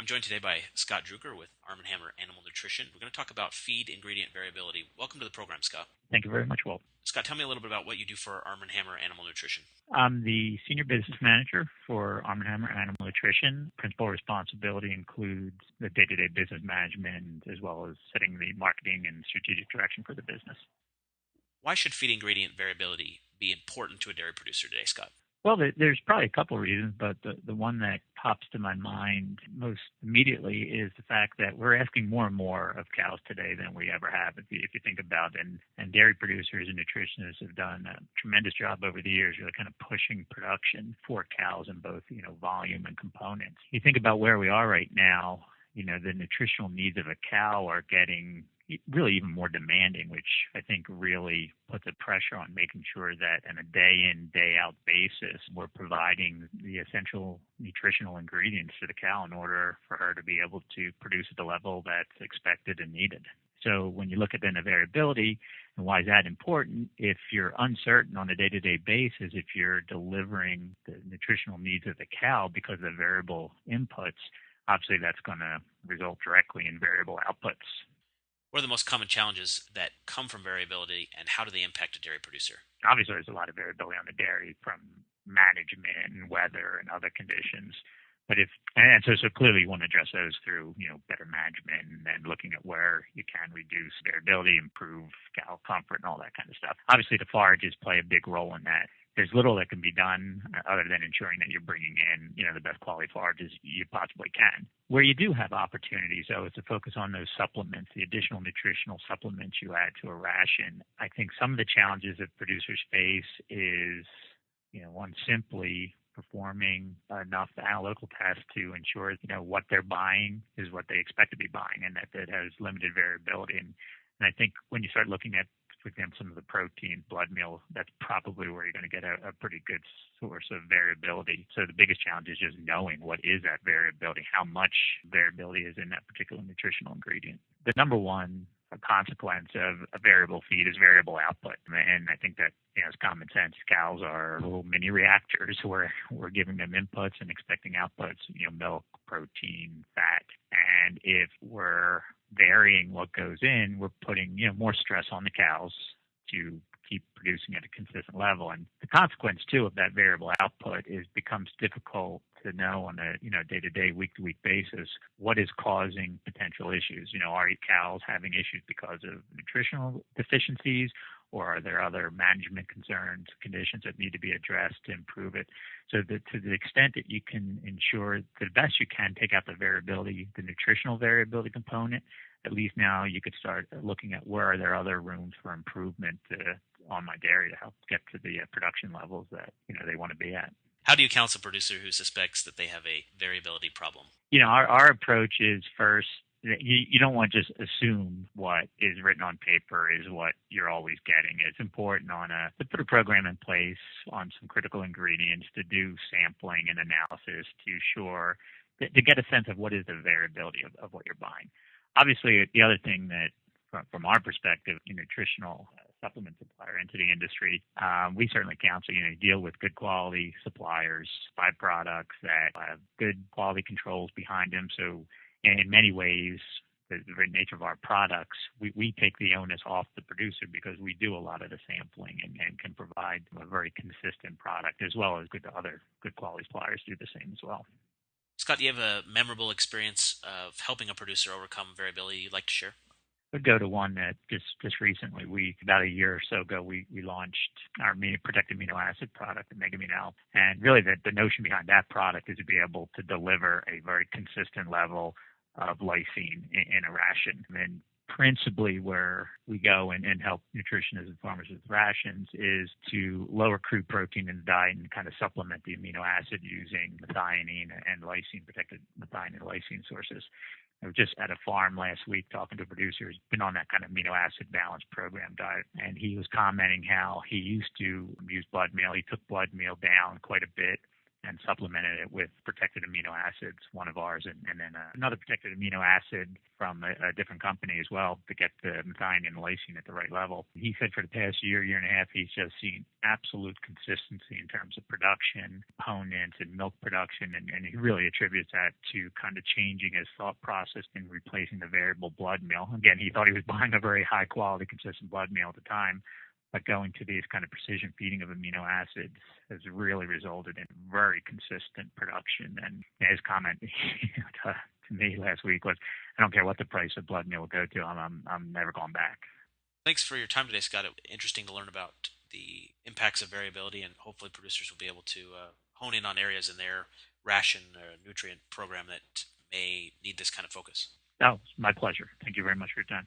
joined today by Scott Druker with Arm & Hammer Animal Nutrition. We're going to talk about feed ingredient variability. Welcome to the program, Scott. Thank you very much, Walt. Scott, tell me a little bit about what you do for Arm & Hammer Animal Nutrition. I'm the Senior Business Manager for Arm & Hammer Animal Nutrition. Principal responsibility includes the day-to-day business management as well as setting the marketing and strategic direction for the business. Why should feed ingredient variability be important to a dairy producer today, Scott? Well, there's probably a couple of reasons, but the one that pops to my mind most immediately is the fact that we're asking more and more of cows today than we ever have. If you think about it, and dairy producers and nutritionists have done a tremendous job over the years, really kind of pushing production for cows in both, volume and components. You think about where we are right now, the nutritional needs of a cow are getting really even more demanding, which I think really puts a pressure on making sure that on a day in, day out basis, we're providing the essential nutritional ingredients to the cow in order for her to be able to produce at the level that's expected and needed. So when you look at then the variability, and why is that important? If you're uncertain on a day-to-day basis, if you're delivering the nutritional needs of the cow because of variable inputs, obviously that's going to result directly in variable outputs. What are the most common challenges that come from variability, and how do they impact a dairy producer? Obviously, there's a lot of variability on the dairy from management and weather and other conditions. But so clearly you want to address those through, better management and then looking at where you can reduce variability, improve cow comfort and all that kind of stuff. Obviously, the forages play a big role in that. There's little that can be done other than ensuring that you're bringing in, the best quality forages you possibly can. Where you do have opportunities, though, is to focus on those supplements, the additional nutritional supplements you add to a ration. I think some of the challenges that producers face is, one, simply performing enough analytical tests to ensure, what they're buying is what they expect to be buying and that it has limited variability. And I think when you start looking at, for example, some of the protein, blood meal, that's probably where you're going to get a pretty good source of variability. So the biggest challenge is just knowing what is that variability, how much variability is in that particular nutritional ingredient. The number one consequence of a variable feed is variable output. And I think that, it's common sense. Cows are little mini reactors where we're giving them inputs and expecting outputs, milk, protein, fat. And if we're varying what goes in, we're putting, more stress on the cows to keep producing at a consistent level. And the consequence, too, of that variable output becomes difficult to know on a, day-to-day, week-to-week basis what is causing potential issues. Are cows having issues because of nutritional deficiencies, or are there other management concerns, conditions that need to be addressed to improve it? So that to the extent that you can ensure the best you can take out the variability, the nutritional variability component, at least now you could start looking at where are there other rooms for improvement on my dairy to help get to the production levels that they want to be at. How do you counsel a producer who suspects that they have a variability problem? Our approach is first, you don't want to just assume what is written on paper is what you're always getting. It's important to put a program in place on some critical ingredients, to do sampling and analysis to get a sense of what is the variability of what you're buying. Obviously, the other thing that, from our perspective, nutritional supplement supplier into the industry, we certainly counsel, deal with good quality suppliers, buy products that have good quality controls behind them. So in many ways, the very nature of our products, we take the onus off the producer because we do a lot of the sampling and can provide a very consistent product, as well as other good quality suppliers do the same as well. Scott, do you have a memorable experience of helping a producer overcome variability you'd like to share? I'd go to one that just recently, about a year or so ago, we launched our protected amino acid product, the Mega Amino Alpha. And really the notion behind that product is to be able to deliver a very consistent level of lysine in a ration. And principally where we go and help nutritionists and farmers with rations is to lower crude protein in the diet and kind of supplement the amino acid using methionine and lysine, protected methionine and lysine sources. I was just at a farm last week talking to a producer who's been on that kind of amino acid balance program diet, and he was commenting how he used to use blood meal. He took blood meal down quite a bit and supplemented it with protected amino acids, one of ours, and then another protected amino acid from a different company as well to get the methionine and lysine at the right level. He said for the past year, year and a half, he's just seen absolute consistency in terms of production, components, and milk production, and he really attributes that to kind of changing his thought process and replacing the variable blood meal. Again, he thought he was buying a very high quality, consistent blood meal at the time, but going to these kind of precision feeding of amino acids has really resulted in very consistent production. And his comment to me last week was, I don't care what the price of blood meal will go to, I'm never going back. Thanks for your time today, Scott. It was interesting to learn about the impacts of variability, and hopefully producers will be able to hone in on areas in their ration or nutrient program that may need this kind of focus. Oh, my pleasure. Thank you very much for your time.